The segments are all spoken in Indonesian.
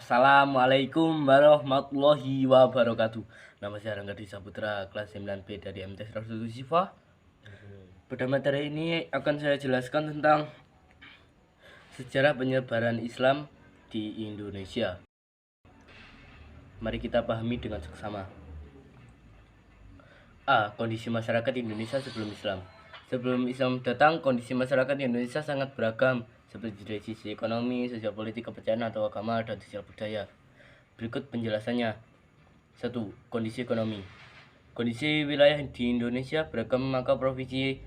Assalamualaikum warahmatullahi wabarakatuh. Nama saya Rangga Disa Putra, kelas 9B dari MT 107 Sifa. Pada materi ini akan saya jelaskan tentang sejarah penyebaran Islam di Indonesia. Mari kita pahami dengan seksama. A. Kondisi masyarakat Indonesia sebelum Islam. Sebelum Islam datang, kondisi masyarakat Indonesia sangat beragam, seperti dari sisi ekonomi, sosial politik, kepercayaan atau agama, dan sosial budaya. Berikut penjelasannya. 1. Kondisi ekonomi. Kondisi wilayah di Indonesia beragam, maka provinsi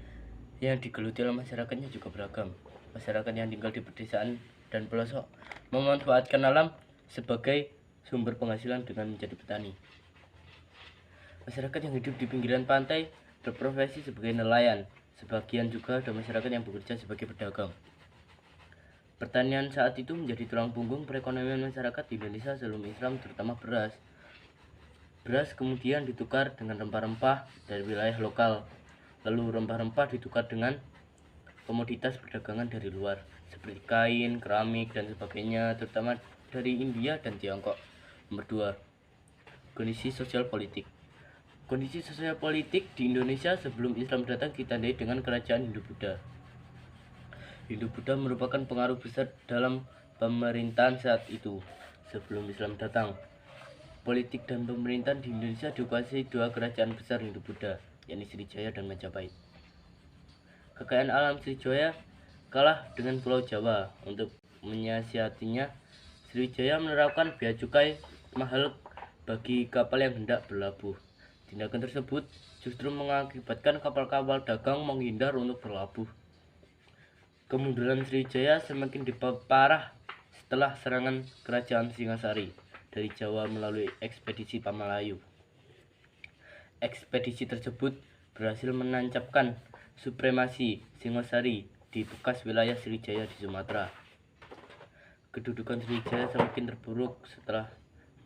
yang digeluti oleh masyarakatnya juga beragam. Masyarakat yang tinggal di pedesaan dan pelosok memanfaatkan alam sebagai sumber penghasilan dengan menjadi petani. Masyarakat yang hidup di pinggiran pantai berprofesi sebagai nelayan. Sebagian juga ada masyarakat yang bekerja sebagai pedagang. Pertanian saat itu menjadi tulang punggung perekonomian masyarakat di Indonesia sebelum Islam, terutama beras. Beras kemudian ditukar dengan rempah-rempah dari wilayah lokal. Lalu rempah-rempah ditukar dengan komoditas perdagangan dari luar, seperti kain, keramik, dan sebagainya, terutama dari India dan Tiongkok. Nomor 2. Kondisi sosial politik. Kondisi sosial politik di Indonesia sebelum Islam datang ditandai dengan kerajaan Hindu-Buddha. Hindu-Buddha merupakan pengaruh besar dalam pemerintahan saat itu sebelum Islam datang. Politik dan pemerintahan di Indonesia dikuasai dua kerajaan besar Hindu-Buddha, yakni Sriwijaya dan Majapahit. Kekayaan alam Sriwijaya kalah dengan Pulau Jawa. Untuk menyiasatinya, Sriwijaya menerapkan bea cukai mahal bagi kapal yang hendak berlabuh. Tindakan tersebut justru mengakibatkan kapal-kapal dagang menghindar untuk berlabuh. Kemunduran Sriwijaya semakin diperparah setelah serangan kerajaan Singasari dari Jawa melalui ekspedisi Pamalayu. Ekspedisi tersebut berhasil menancapkan supremasi Singasari di bekas wilayah Sriwijaya di Sumatera. Kedudukan Sriwijaya semakin terpuruk setelah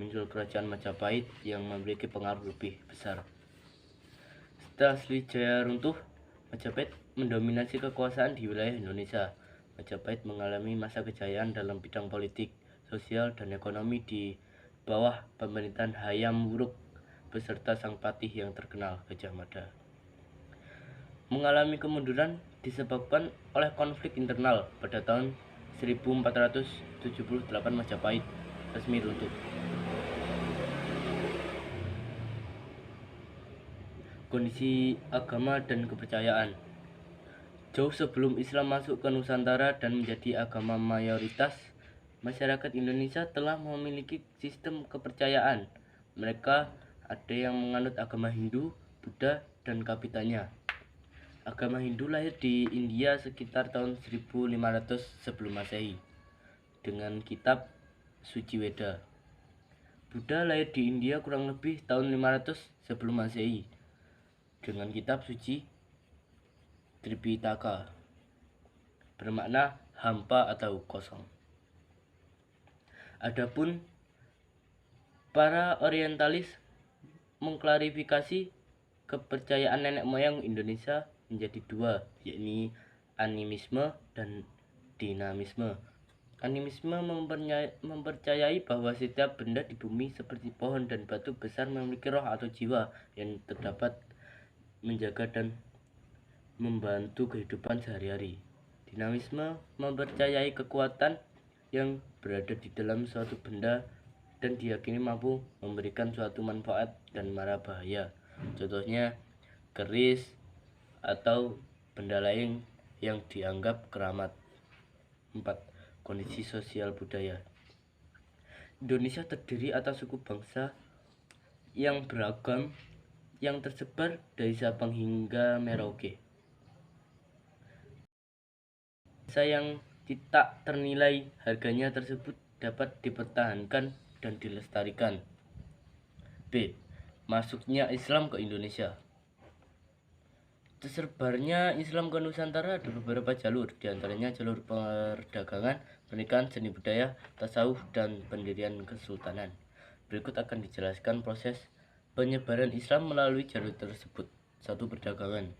muncul kerajaan Majapahit yang memiliki pengaruh lebih besar. Setelah Sriwijaya runtuh, Majapahit mendominasi kekuasaan di wilayah Indonesia. Majapahit mengalami masa kejayaan dalam bidang politik, sosial, dan ekonomi di bawah pemerintahan Hayam Wuruk beserta sang patih yang terkenal, Gajah Mada. Mengalami kemunduran disebabkan oleh konflik internal. Pada tahun 1478 Majapahit resmi runtuh. Kondisi agama dan kepercayaan. Jauh sebelum Islam masuk ke Nusantara dan menjadi agama mayoritas, masyarakat Indonesia telah memiliki sistem kepercayaan. Mereka ada yang menganut agama Hindu, Buddha, dan Kapitanya. Agama Hindu lahir di India sekitar tahun 1500 sebelum Masehi dengan kitab Suci Weda. Buddha lahir di India kurang lebih tahun 500 sebelum Masehi dengan kitab suci Tripitaka, bermakna hampa atau kosong. Adapun para orientalis mengklarifikasi kepercayaan nenek moyang Indonesia menjadi dua, yakni animisme dan dinamisme. Animisme mempercayai bahwa setiap benda di bumi seperti pohon dan batu besar memiliki roh atau jiwa yang terdapat menjaga dan membantu kehidupan sehari-hari. Dinamisme mempercayai kekuatan yang berada di dalam suatu benda dan diyakini mampu memberikan suatu manfaat dan mara bahaya. Contohnya keris atau benda lain yang dianggap keramat. 4. Kondisi sosial budaya. Indonesia terdiri atas suku bangsa yang beragam yang tersebar dari Sabang hingga Merauke. Bangsa yang tidak ternilai harganya tersebut dapat dipertahankan dan dilestarikan. B. Masuknya Islam ke Indonesia. Tersebarnya Islam ke Nusantara ada beberapa jalur, diantaranya jalur perdagangan, pernikahan, seni budaya, tasawuf, dan pendirian kesultanan. Berikut akan dijelaskan proses penyebaran Islam melalui jalur tersebut. 1. Perdagangan.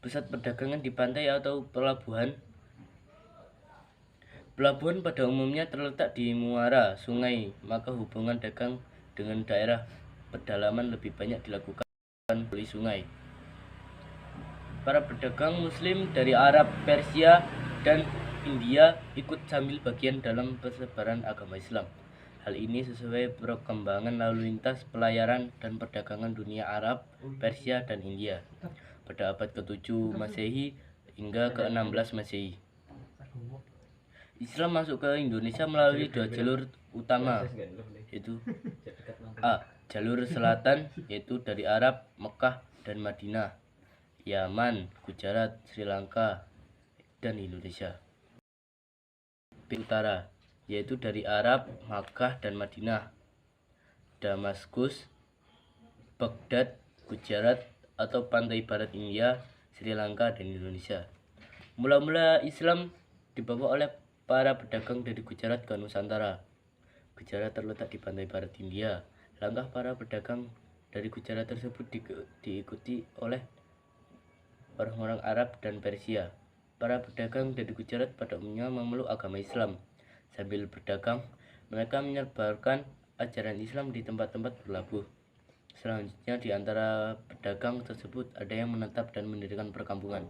Pusat perdagangan di pantai atau pelabuhan Pelabuhan pada umumnya terletak di muara sungai, maka hubungan dagang dengan daerah pedalaman lebih banyak dilakukan melalui sungai. Para pedagang Muslim dari Arab, Persia, dan India ikut sambil bagian dalam persebaran agama Islam. Hal ini sesuai perkembangan lalu lintas pelayaran dan perdagangan dunia Arab, Persia, dan India pada abad ke-7 Masehi hingga ke-16 Masehi. Islam masuk ke Indonesia melalui dua jalur utama, yaitu A. Jalur selatan, yaitu dari Arab, Mekah, dan Madinah, Yaman, Gujarat, Sri Lanka, dan Indonesia. B. Utara, yaitu dari Arab, Makkah, dan Madinah, Damaskus, Baghdad, Gujarat, atau pantai barat India, Sri Lanka, dan Indonesia. Mula-mula Islam dibawa oleh para pedagang dari Gujarat ke Nusantara. Gujarat terletak di pantai barat India. Langkah para pedagang dari Gujarat tersebut diikuti oleh orang-orang Arab dan Persia. Para pedagang dari Gujarat pada umumnya memeluk agama Islam. Sambil berdagang, mereka menyebarkan ajaran Islam di tempat-tempat berlabuh. Selanjutnya di antara pedagang tersebut ada yang menetap dan mendirikan perkampungan.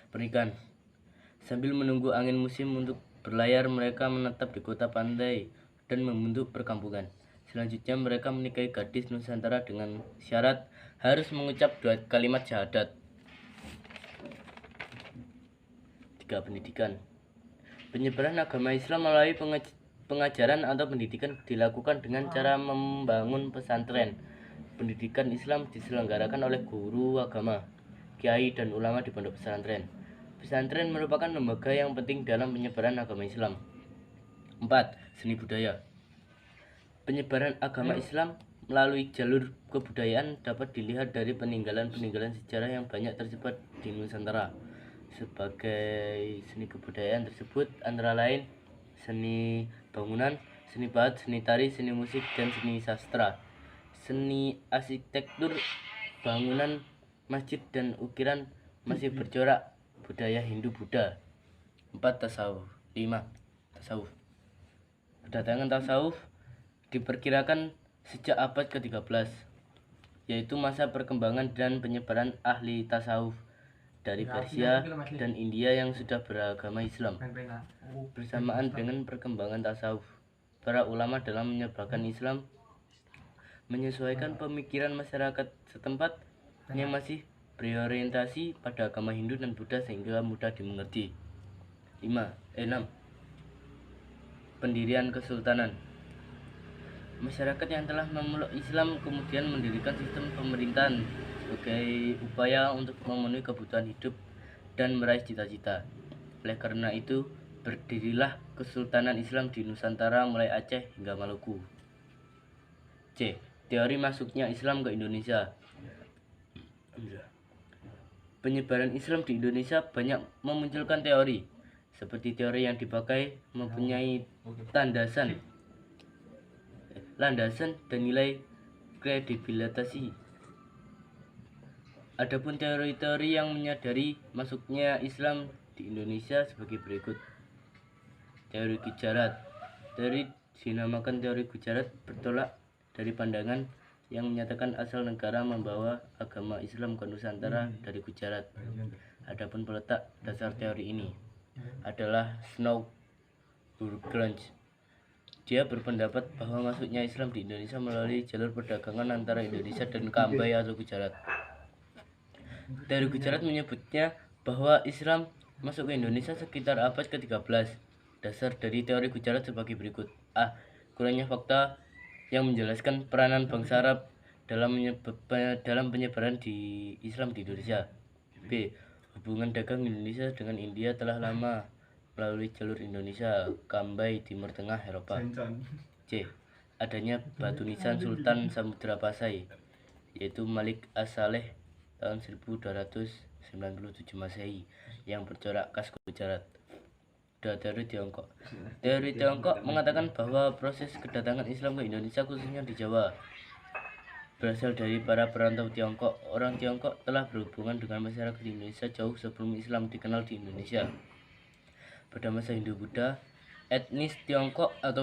Pernikahan. Sambil menunggu angin musim untuk berlayar, mereka menetap di kota pantai dan membentuk perkampungan. Selanjutnya mereka menikahi gadis Nusantara dengan syarat harus mengucap 2 kalimat syahadat. 3. Pendidikan. Penyebaran agama Islam melalui pengajaran atau pendidikan dilakukan dengan cara membangun pesantren. Pendidikan Islam diselenggarakan oleh guru agama, kiai, dan ulama di pondok pesantren. Pesantren merupakan lembaga yang penting dalam penyebaran agama Islam. 4. Seni budaya. Penyebaran agama Islam melalui jalur kebudayaan dapat dilihat dari peninggalan-peninggalan sejarah yang banyak tersebar di Nusantara. Sebagai seni kebudayaan tersebut antara lain seni bangunan, seni bahat, seni tari, seni musik, dan seni sastra. Seni arsitektur, bangunan, masjid, dan ukiran masih bercorak budaya Hindu-Buddha. 4. Tasawuf. 5. Tasawuf. Kedatangan tasawuf diperkirakan sejak abad ke-13, yaitu masa perkembangan dan penyebaran ahli tasawuf dari Persia dan India yang sudah beragama Islam. Bersamaan dengan perkembangan tasawuf, para ulama dalam menyebarkan Islam menyesuaikan pemikiran masyarakat setempat yang masih berorientasi pada agama Hindu dan Buddha sehingga mudah dimengerti. 6. Pendirian Kesultanan. Masyarakat yang telah memeluk Islam kemudian mendirikan sistem pemerintahan sebagai upaya untuk memenuhi kebutuhan hidup dan meraih cita-cita. Oleh karena itu, berdirilah Kesultanan Islam di Nusantara mulai Aceh hingga Maluku. C. Teori masuknya Islam ke Indonesia. Penyebaran Islam di Indonesia banyak memunculkan teori, seperti teori yang dipakai mempunyai landasan dan nilai kredibilitas. Adapun teori-teori yang menyadari masuknya Islam di Indonesia sebagai berikut. Teori Gujarat. Teori dinamakan teori Gujarat bertolak dari pandangan yang menyatakan asal negara membawa agama Islam ke Nusantara dari Gujarat. Adapun peletak dasar teori ini adalah Snow Burgrange. Dia berpendapat bahwa masuknya Islam di Indonesia melalui jalur perdagangan antara Indonesia dan Kambay atau Gujarat. Teori Gujarat menyebutnya bahwa Islam masuk ke Indonesia sekitar abad ke-13. Dasar dari teori Gujarat sebagai berikut. A. Kurangnya fakta yang menjelaskan peranan bangsa Arab dalam penyebaran di Islam di Indonesia. B. Hubungan dagang Indonesia dengan India telah lama melalui jalur Indonesia, Kambay, Timur Tengah, Eropa. C. Adanya batu nisan Sultan Samudra Pasai, yaitu Malik As-Saleh tahun 1297 Masehi yang bercorak khas Gujarat. Teori Tiongkok. Teori Tiongkok mengatakan bahwa proses kedatangan Islam ke Indonesia khususnya di Jawa berasal dari para perantau Tiongkok. Orang Tiongkok telah berhubungan dengan masyarakat Indonesia jauh sebelum Islam dikenal di Indonesia. pada masa Hindu-Buddha, etnis Tiongkok atau